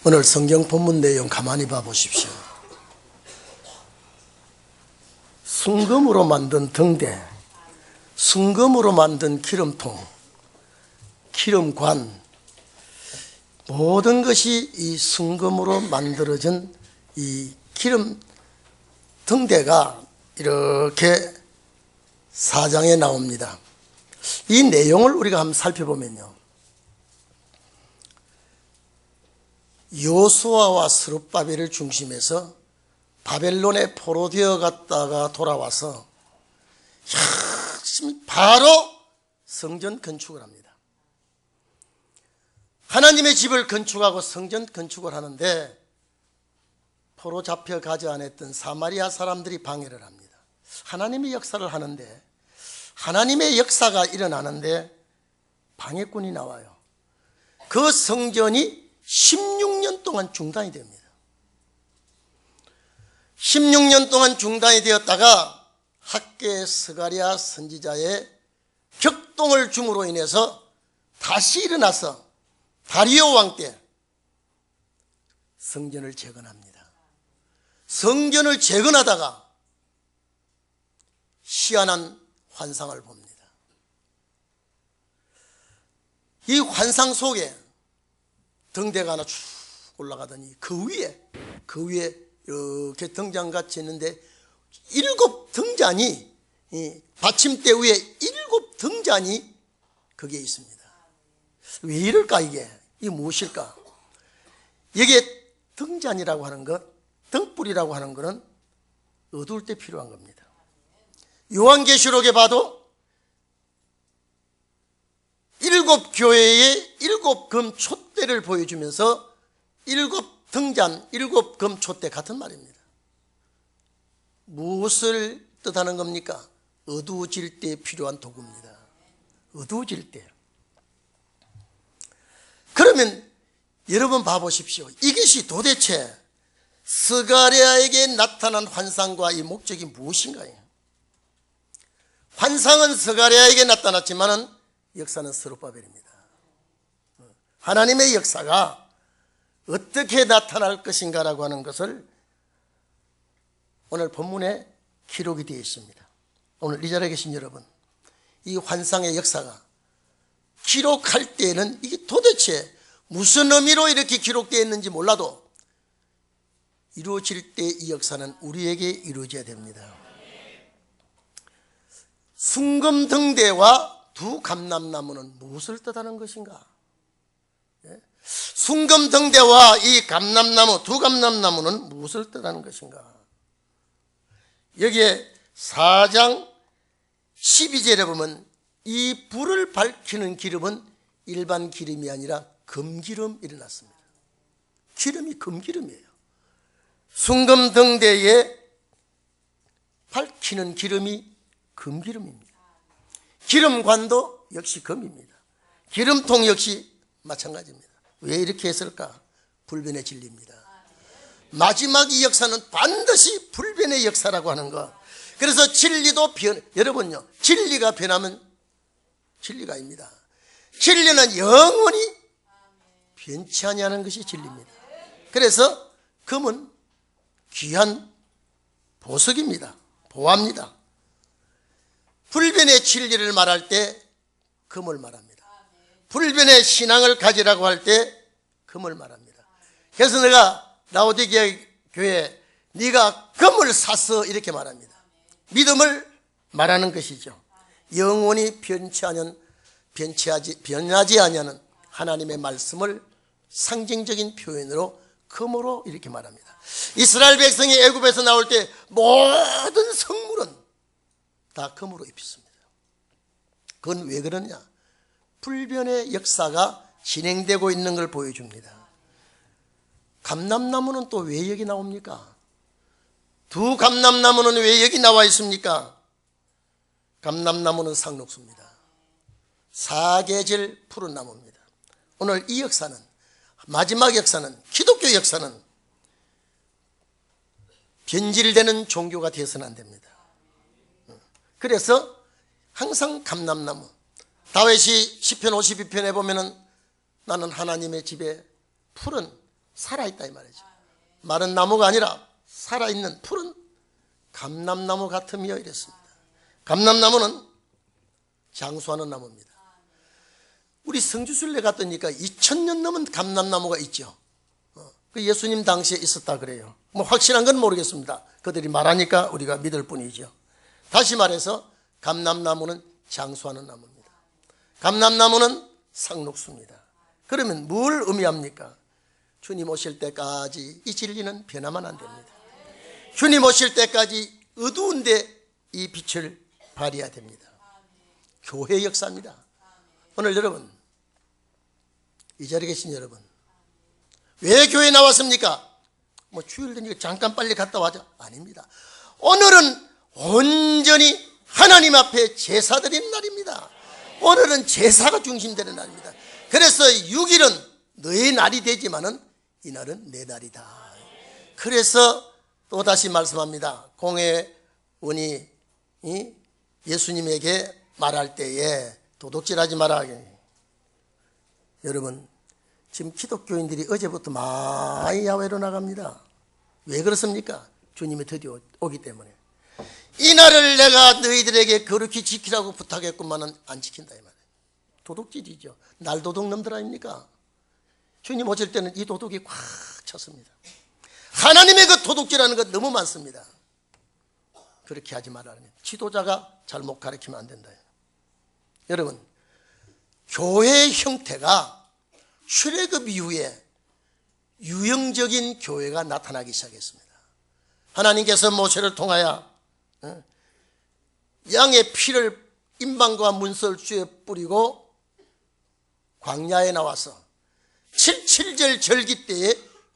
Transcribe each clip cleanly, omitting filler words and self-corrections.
오늘 성경 본문 내용 가만히 봐 보십시오. 순금으로 만든 등대, 순금으로 만든 기름통, 기름관, 모든 것이 이 순금으로 만들어진 이 기름 등대가 이렇게 4장에 나옵니다. 이 내용을 우리가 한번 살펴보면요, 여호수아와 스룹바벨을 중심해서 바벨론에 포로되어 갔다가 돌아와서 바로 성전 건축을 합니다. 하나님의 집을 건축하고 성전 건축을 하는데 포로 잡혀가지 않았던 사마리아 사람들이 방해를 합니다. 하나님의 역사를 하는데, 하나님의 역사가 일어나는데 방해꾼이 나와요. 그 성전이 16년 동안 중단이 됩니다. 16년 동안 중단이 되었다가 학개 스가랴 선지자의 격동을 줌으로 인해서 다시 일어나서 다리오 왕 때 성전을 재건합니다. 성전을 재건하다가 희한한 환상을 봅니다. 이 환상 속에 등대가 하나 쭉 올라가더니 그 위에 이렇게 등잔같이 있는데 7 등잔이, 받침대 위에 7 등잔이 거기에 있습니다. 왜 이럴까? 이게 무엇일까? 여기에 등잔이라고 하는 것, 등불이라고 하는 것은 어두울 때 필요한 겁니다. 요한계시록에 봐도 7 교회의 7 금 촛대를 보여주면서 7 등잔, 7 금 촛대 같은 말입니다. 무엇을 뜻하는 겁니까? 어두워질 때 필요한 도구입니다. 어두워질 때. 그러면 여러분 봐보십시오. 이것이 도대체 스가랴에게 나타난 환상과 이 목적이 무엇인가요? 환상은 스가랴에게 나타났지만 역사는 스룹바벨입니다. 하나님의 역사가 어떻게 나타날 것인가라고 하는 것을 오늘 본문에 기록이 되어 있습니다. 오늘 이 자리에 계신 여러분, 이 환상의 역사가 기록할 때에는 이게 도대체 무슨 의미로 이렇게 기록되어 있는지 몰라도 이루어질 때 이 역사는 우리에게 이루어져야 됩니다. 순금 등대와 두 감람나무는 무엇을 뜻하는 것인가? 순금 등대와 이 감람나무, 두 감람나무는 무엇을 뜻하는 것인가? 여기에 4장 12절에 보면 이 불을 밝히는 기름은 일반 기름이 아니라 금기름 일어났습니다. 기름이 금기름이에요. 순금 등대에 밝히는 기름이 금기름입니다. 기름관도 역시 금입니다. 기름통 역시 마찬가지입니다. 왜 이렇게 했을까? 불변의 진리입니다. 마지막 이 역사는 반드시 불변의 역사라고 하는 것. 그래서 진리도 여러분요, 진리가 변하면 진리가 아닙니다. 진리는 영원히 변치 아니하는 것이 진리입니다. 그래서 금은 귀한 보석입니다. 보화입니다. 불변의 진리를 말할 때 금을 말합니다. 불변의 신앙을 가지라고 할 때 금을 말합니다. 그래서 내가 라오디게아 교회에 네가 금을 샀어 이렇게 말합니다. 믿음을 말하는 것이죠. 영원히 변하지 아니하는 하나님의 말씀을 상징적인 표현으로 금으로 이렇게 말합니다. 이스라엘 백성이 애굽에서 나올 때 모든 성물은 다 금으로 입혔습니다. 그건 왜 그러냐? 불변의 역사가 진행되고 있는 걸 보여줍니다. 감람나무는 또 왜 여기 나옵니까? 두 감람나무는 왜 여기 나와 있습니까? 감람나무는 상록수입니다. 사계절 푸른 나무입니다. 오늘 이 역사는, 마지막 역사는, 기독교 역사는 변질되는 종교가 되어서는 안 됩니다. 그래서 항상 감람나무, 다윗이 시편 52편에 보면은 나는 하나님의 집에 푸른 살아있다 이 말이죠. 마른 나무가 아니라 살아있는 푸른 감람나무 같으며 이랬습니다. 감람나무는 장수하는 나무입니다. 우리 성지순례 갔더니까 2000년 넘은 감람나무가 있죠. 그 예수님 당시에 있었다 그래요. 뭐 확실한 건 모르겠습니다. 그들이 말하니까 우리가 믿을 뿐이죠. 다시 말해서 감람나무는 장수하는 나무입니다. 감람나무는 상록수입니다. 그러면 뭘 의미합니까? 주님 오실 때까지 이 진리는 변하면 안 됩니다. 주님 오실 때까지 어두운데 이 빛을 발해야 됩니다. 교회 역사입니다. 오늘 여러분, 이 자리에 계신 여러분, 왜 교회에 나왔습니까? 뭐 주일 되니까 잠깐 빨리 갔다 와자. 아닙니다. 오늘은 온전히 하나님 앞에 제사 드리는 날입니다. 오늘은 제사가 중심되는 날입니다. 그래서 6일은 너의 날이 되지만은 이 날은 내 날이다. 그래서 또다시 말씀합니다. 공회원이 예수님에게 말할 때에 도둑질하지 마라. 여러분, 지금 기독교인들이 어제부터 많이 야외로 나갑니다. 왜 그렇습니까? 주님이 드디어 오기 때문에. 이 날을 내가 너희들에게 거룩히 지키라고 부탁했구만은 안 지킨다 이 말이에요. 도둑질이죠. 날 도둑 놈들 아닙니까? 주님 오실 때는 이 도둑이 꽉 찼습니다. 하나님의 그 도둑질하는 것 너무 많습니다. 그렇게 하지 말라는 지도자가 잘못 가르치면 안 된다. 여러분, 교회의 형태가 출애굽 이후에 유형적인 교회가 나타나기 시작했습니다. 하나님께서 모세를 통하여 양의 피를 임방과 문설주에 뿌리고 광야에 나와서 7.7절 절기 때에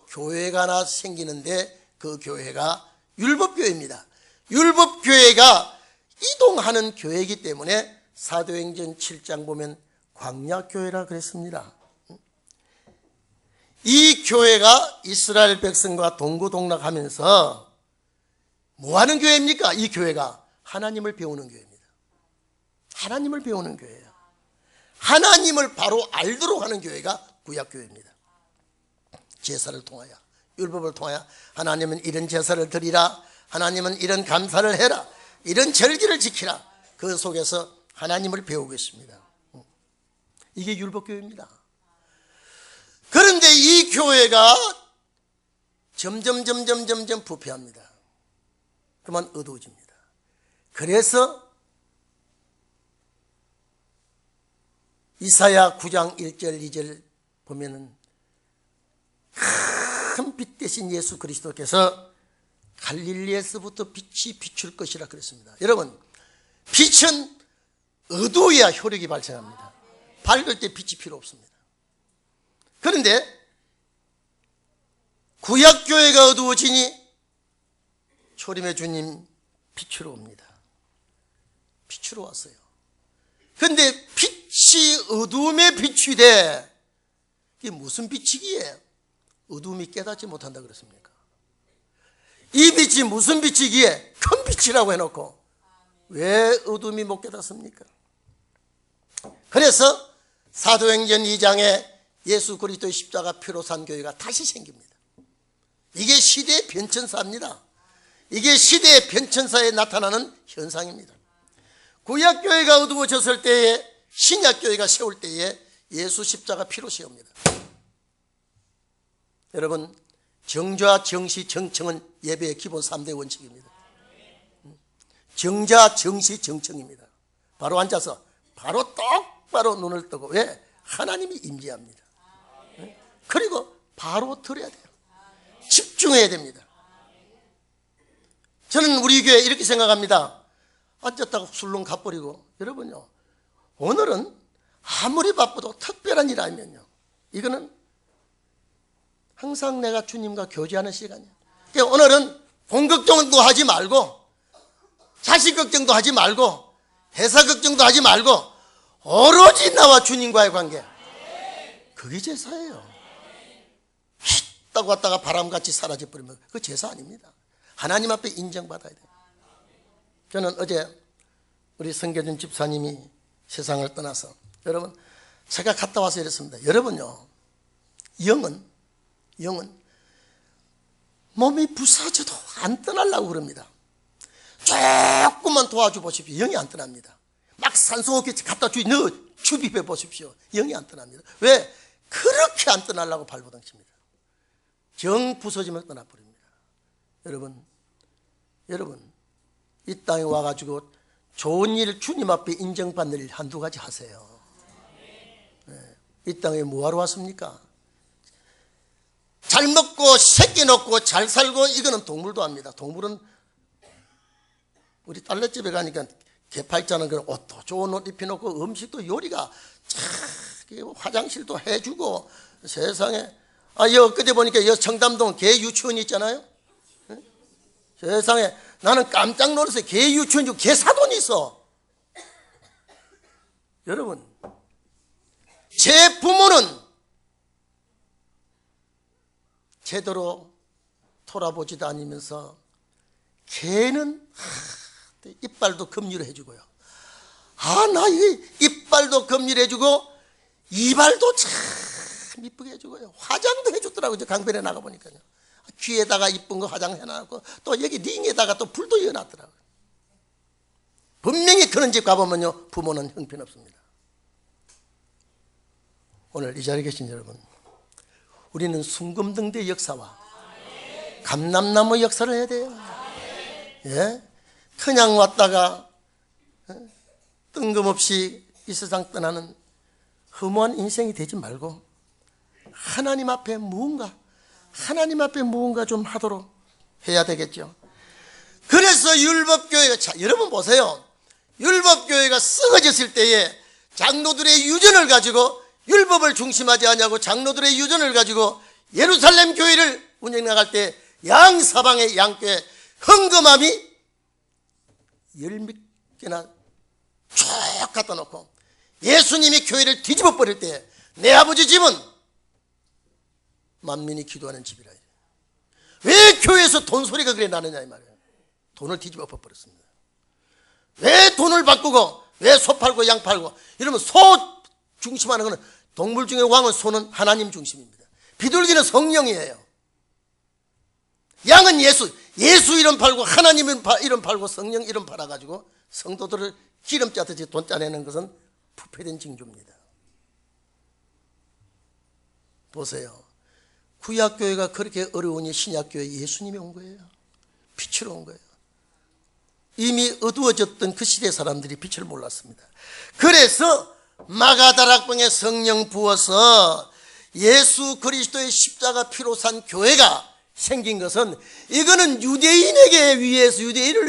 교회가 하나 생기는데 그 교회가 율법교회입니다. 율법교회가 이동하는 교회이기 때문에 사도행전 7장 보면 광야교회라 그랬습니다. 이 교회가 이스라엘 백성과 동고동락하면서 뭐하는 교회입니까? 이 교회가 하나님을 배우는 교회입니다. 하나님을 배우는 교회예요. 하나님을 바로 알도록 하는 교회가 구약교회입니다. 제사를 통하여, 율법을 통하여 하나님은 이런 제사를 드리라, 하나님은 이런 감사를 해라, 이런 절기를 지키라. 그 속에서 하나님을 배우고 있습니다. 이게 율법교회입니다. 그런데 이 교회가 점점 부패합니다. 그만 어두워집니다. 그래서 이사야 9장 1절 2절 보면은 큰 빛 대신 예수 그리스도께서 갈릴리에서부터 빛이 비출 것이라 그랬습니다. 여러분, 빛은 어두워야 효력이 발생합니다. 밝을 때 빛이 필요 없습니다. 그런데 구약교회가 어두워지니 초림의 주님 빛으로 옵니다. 빛으로 왔어요. 그런데 빛이 어두움에 비추되 이게 무슨 빛이기에 어두움이 깨닫지 못한다 그랬습니까? 이 빛이 무슨 빛이기에 큰 빛이라고 해놓고 왜 어두움이 못 깨닫습니까? 그래서 사도행전 2장에 예수 그리스도의 십자가 피로 산 교회가 다시 생깁니다. 이게 시대의 변천사입니다. 이게 시대의 변천사에 나타나는 현상입니다. 구약교회가 어두워졌을 때에 신약교회가 세울 때에 예수 십자가 피로 세웁니다. 여러분, 정좌, 정시, 정청은 예배의 기본 3대 원칙입니다. 정자, 정시, 정청입니다. 바로 앉아서 바로 똑바로 눈을 뜨고, 왜? 하나님이 임재합니다. 그리고 바로 들어야 돼요. 집중해야 됩니다. 저는 우리 교회 이렇게 생각합니다. 앉았다가 술렁 가버리고, 여러분요, 오늘은 아무리 바빠도 특별한 일 아니면요, 이거는 항상 내가 주님과 교제하는 시간이에요. 그러니까 오늘은 돈 걱정도 하지 말고, 자식 걱정도 하지 말고, 회사 걱정도 하지 말고, 오로지 나와 주님과의 관계. 그게 제사예요. 휘딱 왔다가 바람같이 사라져버리면 그 제사 아닙니다. 하나님 앞에 인정받아야 돼요. 저는 어제 우리 성계준 집사님이 세상을 떠나서, 여러분, 제가 갔다 와서 이랬습니다. 여러분요, 영은 몸이 부서져도 안 떠나려고 그럽니다. 조금만 도와줘 보십시오. 영이 안 떠납니다. 막 산소호흡기 갖다 주입해 보십시오. 영이 안 떠납니다. 왜? 그렇게 안 떠나려고 발버둥칩니다. 정 부서지면 떠나버립니다. 여러분 이 땅에 와가지고 좋은 일 주님 앞에 인정받는 일 한두 가지 하세요. 이 땅에 뭐하러 왔습니까? 잘 먹고 새끼 놓고 잘 살고 이거는 동물도 합니다. 동물은 우리 딸내집에 가니까 개팔자는 그런 옷도 좋은 옷 입혀놓고 음식도 요리가 참 화장실도 해주고 세상에 엊그제 보니까 청담동 개 유치원이 있잖아요. 세상에 나는 깜짝 놀랐어요. 개 유치원 중 개 사돈이 있어. 여러분 제 부모는 제대로 돌아보지도 않으면서 개는 이빨도 검리를 해주고요. 나 이빨도 검리를 해주고 이발도 참 이쁘게 해주고요. 화장도 해줬더라고요. 강변에 나가보니까요. 귀에다가 이쁜 거 화장해놨고 또 여기 링에다가 또 불도 이어놨더라고요. 분명히 그런 집 가보면요 부모는 형편없습니다. 오늘 이 자리에 계신 여러분, 우리는 순금등대 역사와 감람나무 역사를 해야 돼요. 예? 그냥 왔다가 뜬금없이 이 세상 떠나는 허무한 인생이 되지 말고 하나님 앞에 무언가 좀 하도록 해야 되겠죠. 그래서 율법교회가, 여러분 보세요. 율법교회가 썩어졌을 때에 장로들의 유전을 가지고 율법을 중심하지 않냐고 장로들의 유전을 가지고 예루살렘 교회를 운영 나갈 때 양사방의 양교회 헌금함이 10몇 개나 쭉 갖다 놓고 예수님이 교회를 뒤집어 버릴 때 내 아버지 집은 만민이 기도하는 집이라. 왜 교회에서 돈 소리가 그래 나느냐 이 말이에요. 돈을 뒤집어 버렸습니다. 왜 돈을 바꾸고 왜 소 팔고 양 팔고 이러면 소 중심하는 것은 동물 중에 왕은 소는 하나님 중심입니다. 비둘기는 성령이에요. 양은 예수 이름 팔고 하나님 이름 팔고 성령 이름 팔아가지고 성도들을 기름 짜듯이 돈 짜내는 것은 부패된 징조입니다. 보세요. 구약교회가 그렇게 어려우니 신약교회 예수님이 온 거예요. 빛으로 온 거예요. 이미 어두워졌던 그 시대 사람들이 빛을 몰랐습니다. 그래서 마가다락방에 성령 부어서 예수 그리스도의 십자가 피로 산 교회가 생긴 것은 이거는 유대인을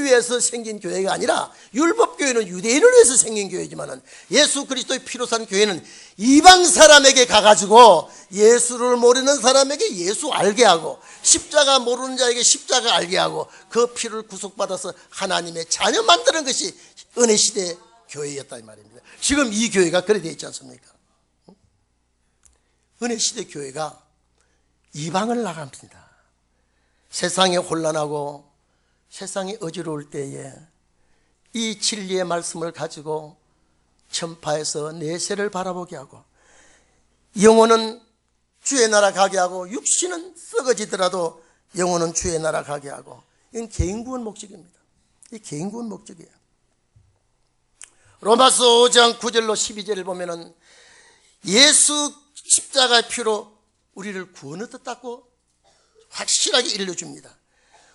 위해서 생긴 교회가 아니라 율법교회는 유대인을 위해서 생긴 교회지만 예수 그리스도의 피로 산 교회는 이방 사람에게 가가지고 예수를 모르는 사람에게 예수 알게 하고 십자가 모르는 자에게 십자가 알게 하고 그 피를 구속받아서 하나님의 자녀 만드는 것이 은혜시대 교회였다 이 말입니다. 지금 이 교회가 그래 되어 있지 않습니까? 은혜시대 교회가 이방을 나갑니다. 세상에 혼란하고 세상이 어지러울 때에 이 진리의 말씀을 가지고 전파해서 내세를 바라보게 하고 영혼은 주의 나라 가게 하고 육신은 썩어지더라도 영혼은 주의 나라 가게 하고 이건 개인 구원 목적입니다. 이 개인 구원 목적이에요. 로마서 5장 9절로 12절을 보면은 예수 십자가의 피로 우리를 구원 얻었다고 확실하게 일러줍니다.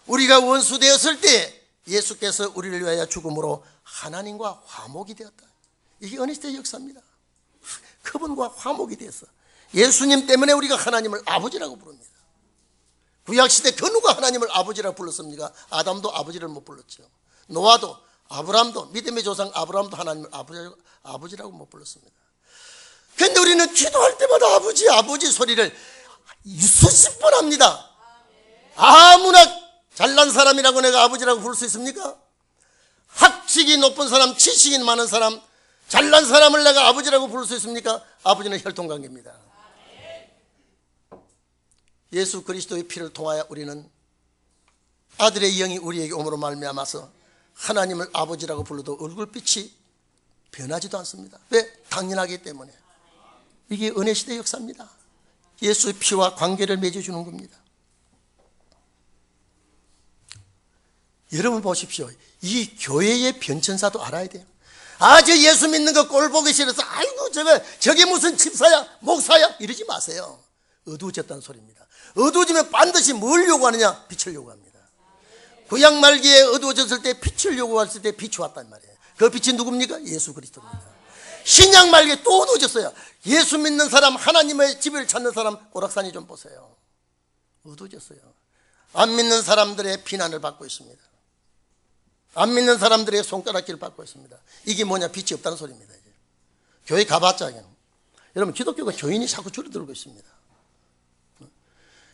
우리가 원수 되었을 때 예수께서 우리를 위하여 죽음으로 하나님과 화목이 되었다. 이게 은혜시대의 역사입니다. 그분과 화목이 되었어. 예수님 때문에 우리가 하나님을 아버지라고 부릅니다. 구약시대 그 누가 하나님을 아버지라고 불렀습니까? 아담도 아버지를 못 불렀죠. 노아도 아브라함도 믿음의 조상 아브라함도 하나님을 아버지라고 못 불렀습니다. 그런데 우리는 기도할 때마다 아버지 소리를 수십 번 합니다. 아무나 잘난 사람이라고 내가 아버지라고 부를 수 있습니까? 학식이 높은 사람, 지식이 많은 사람, 잘난 사람을 내가 아버지라고 부를 수 있습니까? 아버지는 혈통관계입니다. 예수 그리스도의 피를 통하여 우리는 아들의 영이 우리에게 오므로 말미암아서 하나님을 아버지라고 불러도 얼굴빛이 변하지도 않습니다. 왜? 당연하기 때문에. 이게 은혜시대 역사입니다. 예수의 피와 관계를 맺어주는 겁니다. 여러분 보십시오. 이 교회의 변천사도 알아야 돼요. 아, 저 예수 믿는 거 꼴 보기 싫어서 아이고 저게 무슨 집사야 목사야 이러지 마세요. 어두워졌다는 소리입니다. 어두워지면 반드시 뭘 요구하느냐? 빛을 요구합니다. 구약 말기에 어두워졌을 때 빛을 요구했을 때 빛이 왔단 말이에요. 그 빛이 누굽니까? 예수 그리스도입니다. 신약 말기에 또 어두워졌어요. 예수 믿는 사람, 하나님의 집을 찾는 사람 오락산이 좀 보세요. 어두워졌어요. 안 믿는 사람들의 비난을 받고 있습니다. 안 믿는 사람들의 손가락질을 받고 있습니다. 이게 뭐냐? 빛이 없다는 소리입니다. 이제. 교회 가봤자 여러분, 기독교가 교인이 자꾸 줄어들고 있습니다.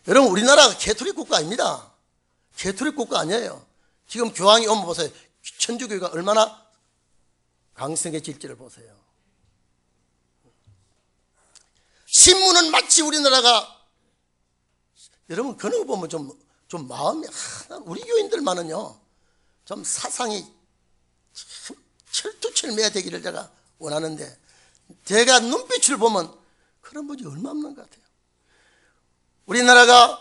여러분, 우리나라가 캐토릭 국가 아닙니다. 캐토릭 국가 아니에요. 지금 교황이 오면 보세요. 천주교가 얼마나 강성해질지를 보세요. 신문은 마치 우리나라가, 여러분 그런 거 보면 좀 마음이, 우리 교인들만은요 좀 사상이 참 철두철미해야 되기를 제가 원하는데, 제가 눈빛을 보면 그런 분이 얼마 없는 것 같아요. 우리나라가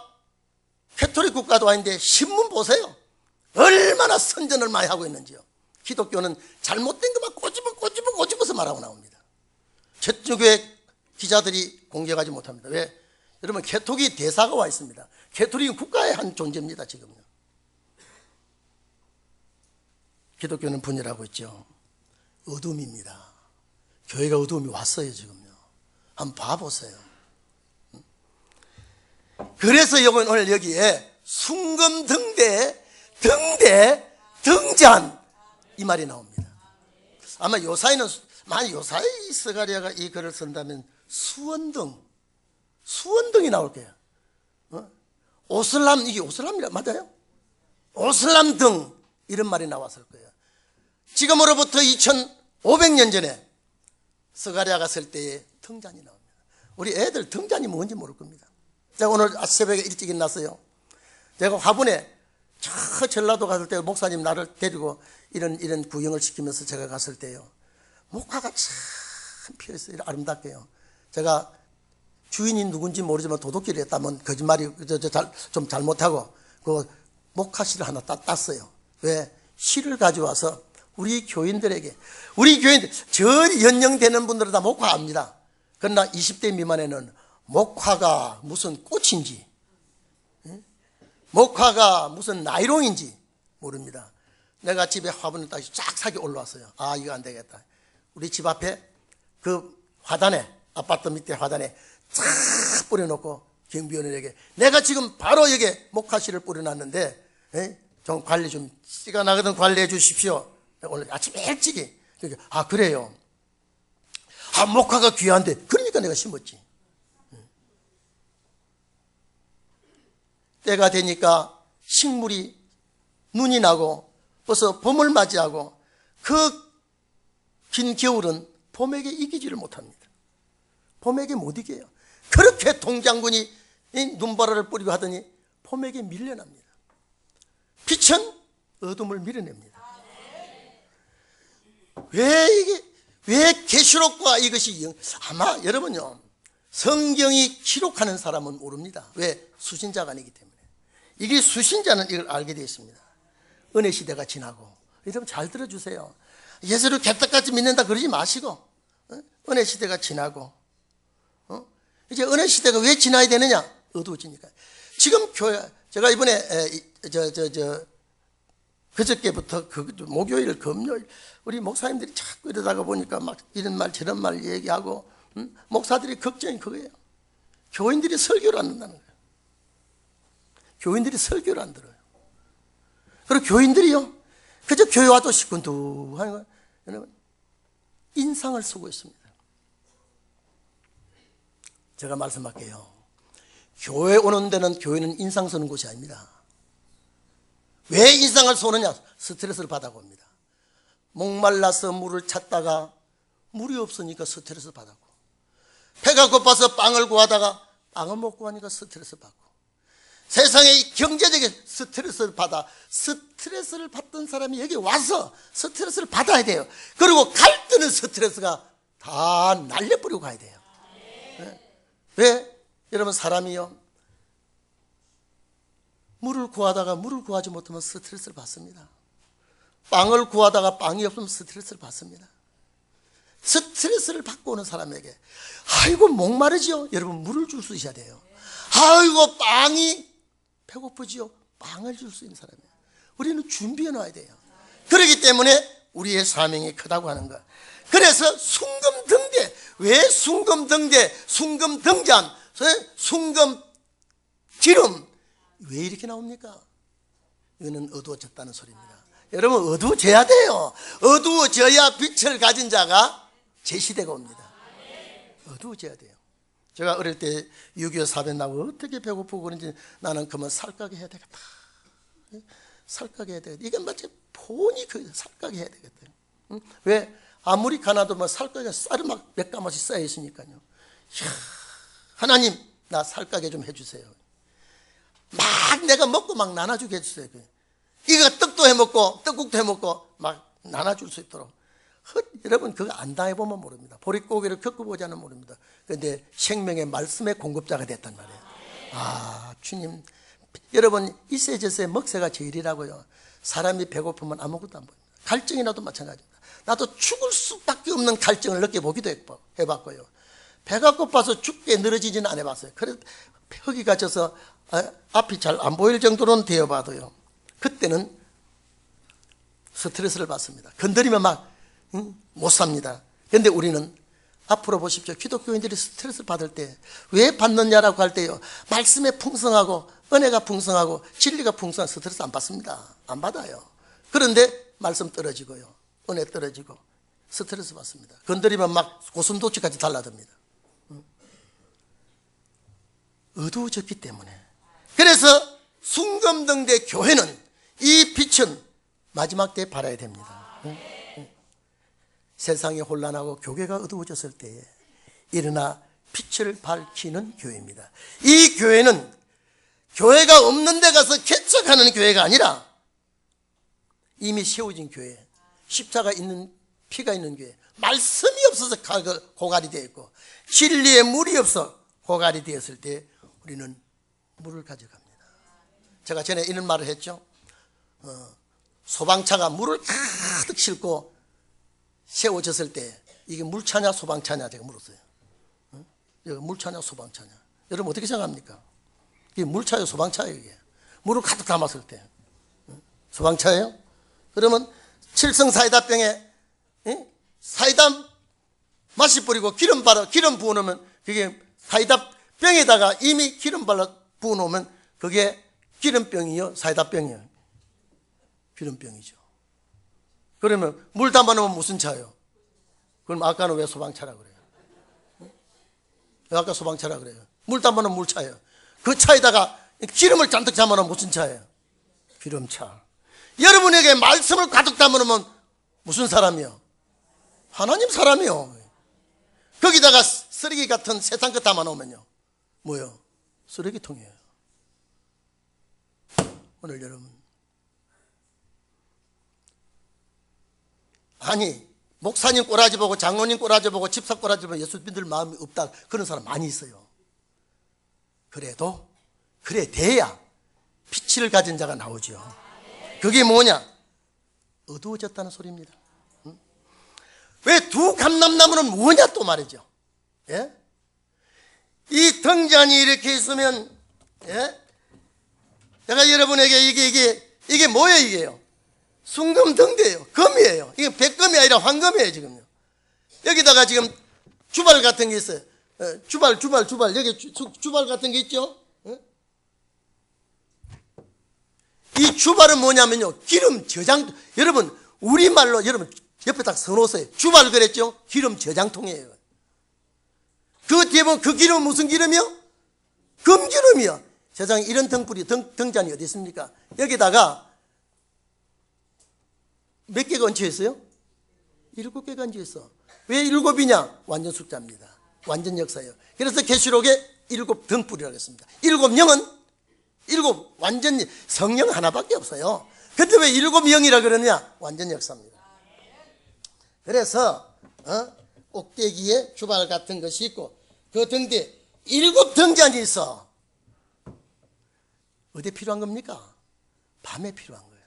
캐토릭 국가도 아닌데 신문 보세요. 얼마나 선전을 많이 하고 있는지요. 기독교는 잘못된 것만 꼬집어서 말하고 나옵니다. 천주교의 기자들이 공격하지 못합니다. 왜? 여러분, 캐토릭 대사가 와 있습니다. 캐토릭은 국가의 한 존재입니다. 지금요. 기독교는 분열하고 있죠. 어둠입니다. 교회가 어둠이 왔어요. 지금요. 한번 봐보세요. 그래서 오늘 여기에 순금 등잔 이 말이 나옵니다. 아마 요사이는, 만약 요사이 스가랴가 이 글을 쓴다면 수원등이 나올 거예요. 오슬람, 이게 오슬람이라 맞아요? 오슬람 등 이런 말이 나왔을 거예요. 지금으로부터 2500년 전에 스가랴가 쓸 때에 등잔이 나옵니다. 우리 애들 등잔이 뭔지 모를 겁니다. 제가 오늘 새벽에 일찍 일어났어요. 제가 화분에 저 전라도 갔을 때 목사님 나를 데리고 이런 구경을 시키면서 제가 갔을 때요, 목화가 참 피어있어요. 아름답게요. 제가 주인이 누군지 모르지만 도둑질을 했다면 거짓말이 좀 잘못하고 그 목화씨를 하나 땄어요. 왜? 씨를 가져와서 우리 교인들 저 연령되는 분들은 다 목화 압니다. 그러나 20대 미만에는 목화가 무슨 꽃인지, 목화가 무슨 나이롱인지 모릅니다. 내가 집에 화분을 딱 쫙 사기 올라왔어요. 아, 이거 안 되겠다. 우리 집 앞에 그 화단에, 아파트 밑에 화단에 쫙 뿌려놓고 경비원에게, 내가 지금 바로 여기에 목화씨를 뿌려놨는데 좀 관리 좀, 씨가 나거든 관리해 주십시오. 오늘 아침 일찍이. 아, 그래요. 아, 목화가 귀한데. 그러니까 내가 심었지. 때가 되니까 식물이 눈이 나고 벌써 봄을 맞이하고 그 긴 겨울은 봄에게 이기지를 못합니다. 봄에게 못 이겨요. 그렇게 동장군이 눈바라를 뿌리고 하더니 봄에게 밀려납니다. 빛은 어둠을 밀어냅니다. 왜 계시록과 이것이, 아마 여러분요, 성경이 기록하는 사람은 모릅니다. 왜? 수신자가 아니기 때문에. 이게 수신자는 이걸 알게 되어 있습니다. 은혜 시대가 지나고, 여러분 잘 들어주세요. 예수를 개떡같이 믿는다 그러지 마시고, 은혜 시대가 지나고, 이제 은혜 시대가 왜 지나야 되느냐? 어두워지니까. 지금 교회, 제가 이번에 그저께부터 목요일, 금요일 우리 목사님들이 자꾸 이러다가 보니까 막 이런 말 저런 말 얘기하고, 목사들이 걱정이 그거예요. 교인들이 설교를 안 듣는다는 거예요. 교인들이 설교를 안 들어요. 그리고 교인들이요, 그저 교회 와도 시큰둥하는 거예요. 여러분, 인상을 쓰고 있습니다. 제가 말씀할게요. 교회 오는 데는, 교회는 인상 쓰는 곳이 아닙니다. 왜 인상을 쏘느냐? 스트레스를 받아봅니다. 목말라서 물을 찾다가 물이 없으니까 스트레스 받았고, 배가 고파서 빵을 구하다가 빵을 못 구하니까 스트레스 받고, 세상에 경제적인 스트레스를 받던 사람이 여기 와서 스트레스를 받아야 돼요. 그리고 갈 때는 스트레스가 다 날려버리고 가야 돼요. 왜? 여러분, 사람이요, 물을 구하다가 물을 구하지 못하면 스트레스를 받습니다. 빵을 구하다가 빵이 없으면 스트레스를 받습니다. 스트레스를 받고 오는 사람에게 아이고 목마르지요? 여러분, 물을 줄 수 있어야 돼요. 아이고 빵이 배고프지요? 빵을 줄 수 있는 사람이에요. 우리는 준비해 놔야 돼요. 그렇기 때문에 우리의 사명이 크다고 하는 거야. 그래서 순금등대, 왜 순금등대, 순금등잔, 순금기름, 왜 이렇게 나옵니까? 이거는 어두워졌다는 소리입니다. 여러분, 어두워져야 돼요. 어두워져야 빛을 가진 자가 제시대가 옵니다. 어두워져야 돼요. 제가 어릴 때 6.25 사변 나고 어떻게 배고프고 그런지 나는 그만 살가게 해야 되겠다. 살가게 해야 되겠다. 이건 마치 본이 살가게 해야 되겠다. 왜? 아무리 가나도 뭐 살가게 쌀이 막 몇 가마씩 쌓여 있으니까요. 이야, 하나님, 나 살가게 좀 해주세요. 막 내가 먹고 막 나눠주게 해주세요. 이거 떡도 해먹고 떡국도 해먹고 막 나눠줄 수 있도록. 여러분, 그거 안 당해보면 모릅니다. 보릿고개를 겪어보지 않으면 모릅니다. 그런데 생명의 말씀의 공급자가 됐단 말이에요. 아, 주님, 여러분, 이세저세 먹새가 제일이라고요. 사람이 배고프면 아무것도 안 보입니다. 갈증이라도 마찬가지입니다. 나도 죽을 수밖에 없는 갈증을 느껴보기도 해봤고요. 배가 고파서 죽게 늘어지지는 안 해봤어요. 그래서 벽이 갇혀서 앞이 잘 안 보일 정도로는 되어봐도요, 그때는 스트레스를 받습니다. 건드리면 막 못 삽니다. 그런데 우리는 앞으로 보십시오. 기독교인들이 스트레스를 받을 때 왜 받느냐라고 할 때요, 말씀에 풍성하고 은혜가 풍성하고 진리가 풍성한 스트레스 안 받습니다. 안 받아요. 그런데 말씀 떨어지고요, 은혜 떨어지고 스트레스 받습니다. 건드리면 막 고슴도치까지 달라듭니다. 어두워졌기 때문에. 그래서 순금등대 교회는 이 빛은 마지막 때에 발해야 됩니다. 세상이 혼란하고 교회가 어두워졌을 때에 일어나 빛을 밝히는 교회입니다. 이 교회는 교회가 없는 데 가서 개척하는 교회가 아니라 이미 세워진 교회, 십자가 있는, 피가 있는 교회, 말씀이 없어서 고갈이 되어 있고 진리의 물이 없어 고갈이 되었을 때 우리는 물을 가져갑니다. 제가 전에 이런 말을 했죠. 소방차가 물을 가득 싣고 세워졌을 때 이게 물차냐 소방차냐 제가 물었어요. 이거 물차냐 소방차냐. 여러분 어떻게 생각합니까? 이게 물차예요 소방차예요? 이게 물을 가득 담았을 때 소방차예요? 그러면 칠성 사이다병에 사이다 맛이 뿌리고 기름 부어놓으면 그게 사이다 병에다가 이미 기름 발라 부어놓으면 그게 기름병이요 사이다병이요? 기름병이죠. 그러면 물 담아놓으면 무슨 차예요? 그럼 아까는 왜 소방차라 그래요? 왜 아까 소방차라 그래요? 물 담아놓으면 물차예요. 그 차에다가 기름을 잔뜩 담아놓으면 무슨 차예요? 기름차. 여러분에게 말씀을 가득 담아놓으면 무슨 사람이요? 하나님 사람이요. 거기다가 쓰레기 같은 세상 것 담아놓으면요 뭐요? 쓰레기통이에요. 오늘 여러분, 아니 목사님 꼬라지 보고 장로님 꼬라지 보고 집사 꼬라지 보고 예수 믿을 마음이 없다 그런 사람 많이 있어요. 그래도 그래 돼야 빛을 가진 자가 나오죠. 그게 뭐냐? 어두워졌다는 소리입니다. 왜 두 감람나무는 뭐냐 또 말이죠. 예? 이 등잔이 이렇게 있으면, 예? 제가 여러분에게 이게 뭐예요? 이게요? 순금등대예요. 금이에요. 이게 백금이 아니라 황금이에요 지금요. 여기다가 지금 주발 같은 게 있어요. 주발 여기 주발 같은 게 있죠. 이 주발은 뭐냐면요 기름 저장. 여러분 우리말로 여러분 옆에 딱 써놓으세요. 주발 그랬죠. 기름 저장통이에요. 그 뒤에 보면 그 기름은 무슨 기름이요? 금기름이요. 세상에 이런 등잔이 어디 있습니까? 여기다가 몇 개가 얹혀 있어요? 7개가 얹혀 있어. 왜 7이냐? 완전 숫자입니다. 완전 역사예요. 그래서 계시록에 7 등불이라고 했습니다. 7영은 7 완전 성령 하나밖에 없어요. 근데 왜 7영이라 그러냐? 완전 역사입니다. 그래서 꼭대기에 주발 같은 것이 있고 그 등대 7 등잔이 있어. 어디에 필요한 겁니까? 밤에 필요한 거예요.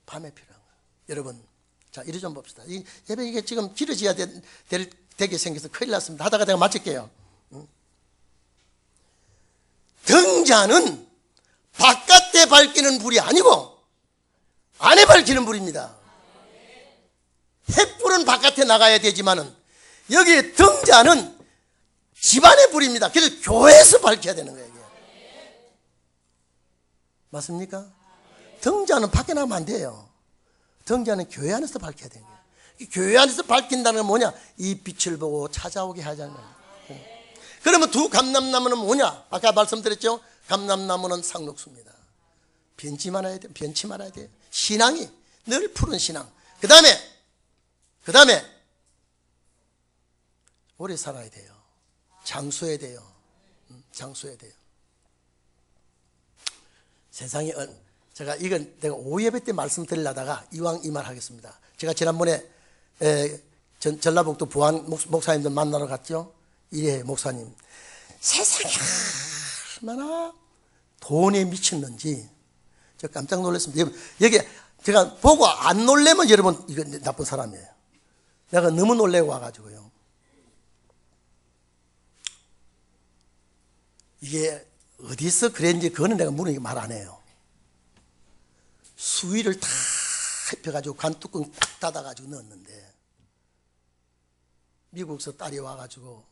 밤에 필요한 거예요. 여러분, 자, 이리 좀 봅시다. 이 예배 이게 지금 길어져야 되게 생겨서 큰일 났습니다. 하다가 내가 마칠게요. 등잔은 바깥에 밝히는 불이 아니고 안에 밝히는 불입니다. 횃불은 바깥에 나가야 되지만은 여기 등잔은 집안의 불입니다. 그래서 교회에서 밝혀야 되는 거예요. 이게. 맞습니까? 등잔은 밖에 나가면 안 돼요. 등잔은 교회 안에서 밝혀야 되는 거예요. 교회 안에서 밝힌다는 건 뭐냐? 이 빛을 보고 찾아오게 하자는 거예요. 그러면 두 감람나무는 뭐냐? 아까 말씀드렸죠? 감람나무는 상록수입니다. 변치 말아야 돼요. 변치 말아야 돼요. 신앙이 늘 푸른 신앙. 그 다음에 오래 살아야 돼요. 장수해야 돼요. 장수해야 돼요. 세상에 제가 이건 내가 5예배 때 말씀드리려다가 이왕 이 말 하겠습니다. 제가 지난번에 전라북도 부안 목사님들 만나러 갔죠. 이래 목사님, 세상에 얼마나 돈에 미쳤는지 저 깜짝 놀랐습니다. 여기 제가 보고 안 놀래면 여러분 이거 나쁜 사람이에요. 내가 너무 놀래고 와가지고요. 이게 어디서 그랬는지 그거는 내가 물으니까 말 안 해요. 수위를 다 입혀가지고 관뚜껑 딱 닫아가지고 넣었는데 미국에서 딸이 와가지고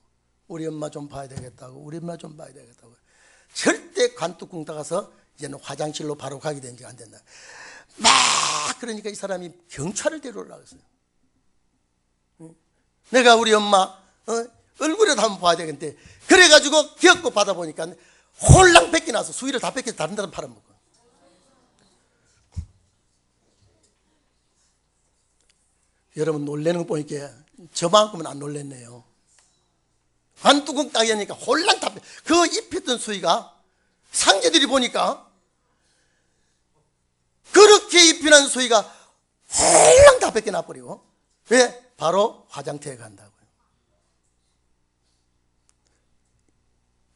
우리 엄마 좀 봐야 되겠다고, 우리 엄마 좀 봐야 되겠다고. 절대 관뚜껑 닫아서 이제는 화장실로 바로 가게 된 지가 안 된다. 막 그러니까 이 사람이 경찰을 데려오려고 했어요. 내가 우리 엄마 얼굴이라도 한번 봐야 되겠는데 그래가지고 기억고 받아보니까 홀랑 뺏겨나서 수위를 다 뺏겨서 다른 데서 팔아먹고. 여러분 놀래는 거 보니까 저만큼은 안 놀랬네요. 관뚜껑 따기 하니까 홀랑 다 그 입혔던 수위가 상제들이 보니까 그렇게 입히는 수위가 홀랑 다 뺏겨나버리고. 왜? 바로 화장터에 간다고요.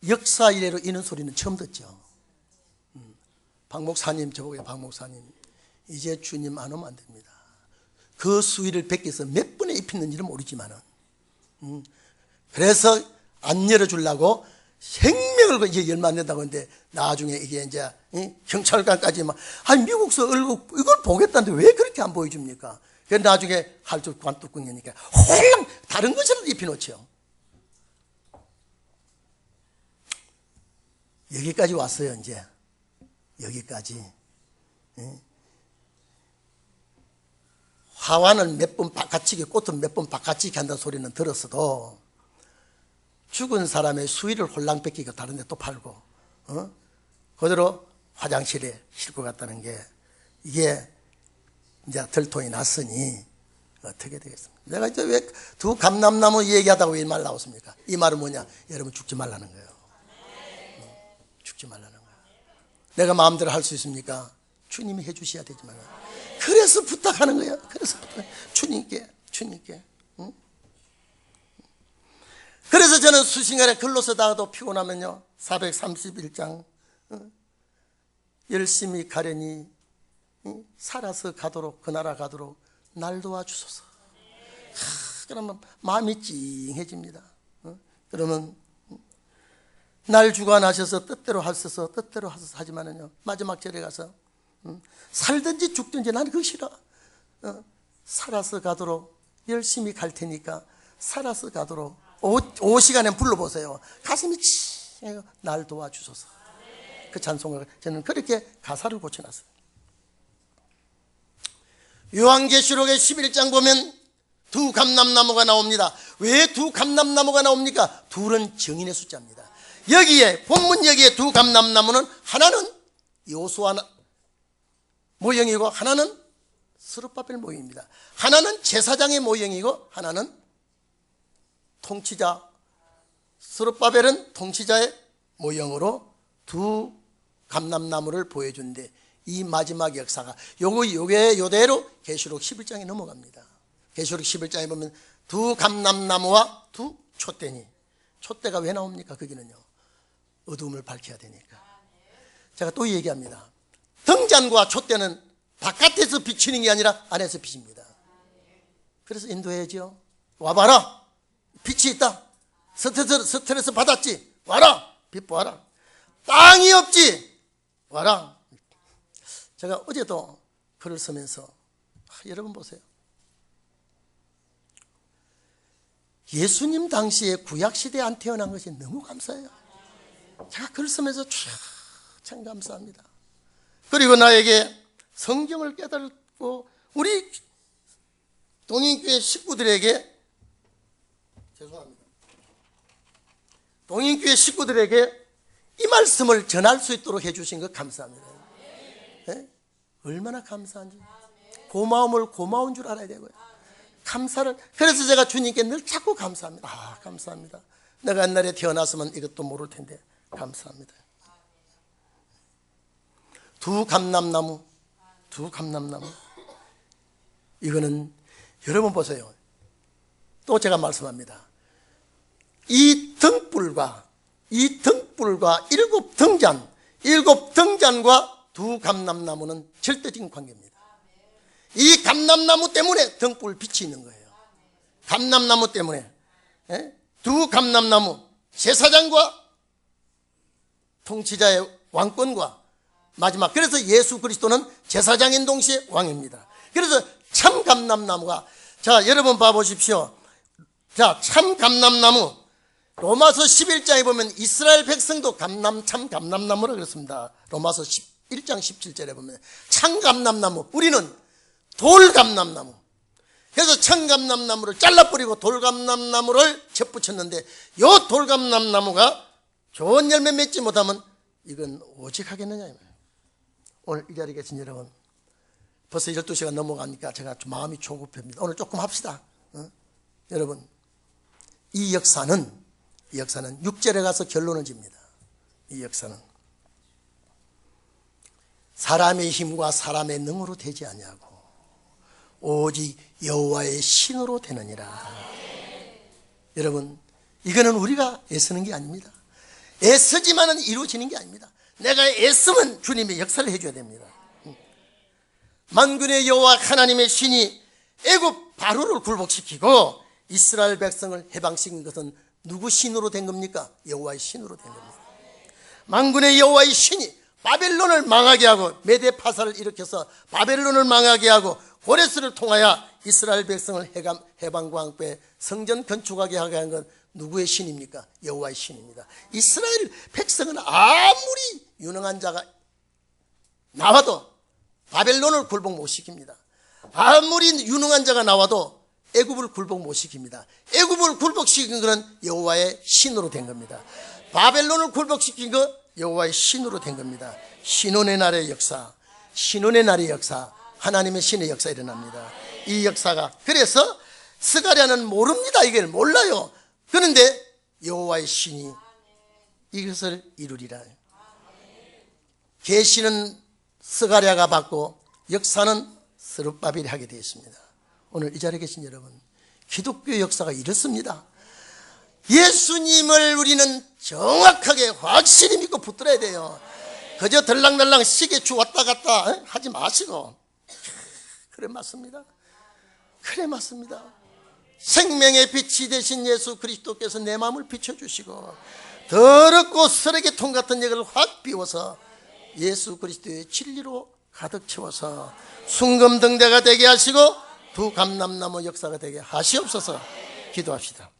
역사 이래로 이런 소리는 처음 듣죠. 박 목사님, 저보고 박 목사님, 이제 주님 안 오면 안 됩니다. 그 수위를 베껴서 몇 번에 입혔는지는 모르지만은, 그래서 안 열어주려고 생명을 걸 이제 열면 안 된다고 하는데, 나중에 이게 이제, 경찰관까지 막, 아니, 미국서 이걸 보겠다는데 왜 그렇게 안 보여줍니까? 그래서 나중에 할줄 관뚜껑이니까, 홀랑 다른 것이라도 입혀놓죠. 여기까지 왔어요, 이제. 여기까지. 화환을 몇 번 바깥치기, 꽃은 몇 번 바깥치기 한다는 소리는 들었어도 죽은 사람의 수위를 홀랑 뺏기고 다른 데 또 팔고, 그대로 화장실에 싣고 갔다는 게 이게 이제 들통이 났으니 어떻게 되겠습니까? 내가 이제 왜 두 감람나무 얘기하다고 이 말 나왔습니까? 이 말은 뭐냐? 여러분 죽지 말라는 거예요. 죽지 말라는 거예요. 내가 마음대로 할 수 있습니까? 주님이 해주셔야 되지만. 그래서 부탁하는 거예요. 그래서 주님께. 응? 그래서 저는 수시간에 글로 쓰다가도 피곤하면요, 431장 열심히 가려니 살아서 가도록, 그 나라 가도록 날 도와주소서. 그러면 마음이 찡해집니다. 그러면 날 주관하셔서 뜻대로 하셔서 뜻대로 하셔서 하지만은요, 마지막 절에 가서 살든지 죽든지 나는 그거 싫어. 살아서 가도록 열심히 갈 테니까 살아서 가도록 5시간에 불러보세요. 가슴이 찡해요. 날 도와주소서. 그 찬송을 저는 그렇게 가사를 고쳐놨어요. 요한계시록의 11장 보면 두 감람나무가 나옵니다. 왜 두 감람나무가 나옵니까? 둘은 증인의 숫자입니다. 여기에 본문 여기에 두 감람나무는 하나는 여호수아 모형이고 하나는 스룹바벨 모형입니다. 하나는 제사장의 모형이고 하나는 통치자, 스룹바벨은 통치자의 모형으로 두 감람나무를 보여주는데, 이 마지막 역사가 요대로 계시록 11장에 넘어갑니다. 계시록 11장에 보면 두 감람나무와 두 촛대니, 촛대가 왜 나옵니까? 거기는요, 어두움을 밝혀야 되니까. 제가 또 얘기합니다. 등잔과 촛대는 바깥에서 비치는 게 아니라 안에서 비칩니다. 그래서 인도해야죠. 와봐라, 빛이 있다. 스트레스 받았지? 와라, 빛 보아라. 땅이 없지? 와라. 제가 어제도 글을 쓰면서 여러분 보세요. 예수님 당시에 구약시대에 안 태어난 것이 너무 감사해요. 제가 글을 쓰면서 참 감사합니다. 그리고 나에게 성경을 깨닫고 우리 동인교회 식구들에게, 죄송합니다, 동인교회 식구들에게 이 말씀을 전할 수 있도록 해주신 것 감사합니다. 네? 얼마나 감사한지. 고마움을 고마운 줄 알아야 되고요. 감사를, 그래서 제가 주님께 늘 자꾸 감사합니다. 아, 감사합니다. 내가 옛날에 태어났으면 이것도 모를 텐데 감사합니다. 두 감람나무. 이거는 여러분 보세요. 또 제가 말씀합니다. 이 등불과 일곱 등잔과 두 감람나무는 절대적인 관계입니다. 이 감람나무 때문에 등불 빛이 있는 거예요. 감람나무 때문에. 두 감람나무, 제사장과 통치자의 왕권과 마지막, 그래서 예수 그리스도는 제사장인 동시에 왕입니다. 그래서 참 감람나무가, 자, 여러분 봐보십시오. 자, 참 감람나무, 로마서 11장에 보면 이스라엘 백성도 참 감람나무라 그랬습니다. 로마서 1장 17절에 보면 참 감람나무, 우리는 돌 감람나무. 그래서 참 감람나무를 잘라버리고 돌 감람나무를 접붙였는데, 요 돌 감람나무가 좋은 열매 맺지 못하면 이건 오직 하겠느냐. 오늘 이 자리에 계신 여러분, 벌써 12시가 넘어가니까 제가 좀 마음이 조급합니다. 오늘 조금 합시다. 여러분, 이 역사는 6절에 가서 결론을 집니다. 이 역사는 사람의 힘과 사람의 능으로 되지 아니하고 오직 여호와의 신으로 되느니라. 여러분, 이거는 우리가 애쓰는 게 아닙니다. 애쓰지만은 이루어지는 게 아닙니다. 내가 애쓰면 주님이 역사를 해줘야 됩니다. 만군의 여호와 하나님의 신이 애굽 바로를 굴복시키고 이스라엘 백성을 해방시킨 것은 누구 신으로 된 겁니까? 여호와의 신으로 된 겁니다. 만군의 여호와의 신이 바벨론을 망하게 하고 메데파사를 일으켜서 바벨론을 망하게 하고 고레스를 통하여 이스라엘 백성을 해방과 함께 성전 건축하게 하게 한 건 누구의 신입니까? 여호와의 신입니다. 이스라엘 백성은 아무리 유능한 자가 나와도 바벨론을 굴복 못 시킵니다. 아무리 유능한 자가 나와도 애굽을 굴복 못 시킵니다. 애굽을 굴복시킨 것은 여호와의 신으로 된 겁니다. 바벨론을 굴복시킨 것 여호와의 신으로 된 겁니다. 신혼의 날의 역사, 신혼의 날의 역사, 하나님의 신의 역사 일어납니다. 이 역사가, 그래서 스가랴는 모릅니다. 이걸 몰라요. 그런데 여호와의 신이 이것을 이루리라. 계시는 스가랴가 받고 역사는 스룹바벨이 하게 되어 있습니다. 오늘 이 자리에 계신 여러분, 기독교 역사가 이렇습니다. 예수님을 우리는 정확하게 확실히 믿고 붙들어야 돼요. 그저 들랑달랑 시계추 왔다 갔다 하지 마시고. 그래 맞습니다. 그래 맞습니다. 생명의 빛이 되신 예수 그리스도께서 내 마음을 비춰주시고 더럽고 쓰레기통 같은 역을 확 비워서 예수 그리스도의 진리로 가득 채워서 순금등대가 되게 하시고 두 감람나무 역사가 되게 하시옵소서. 기도합시다.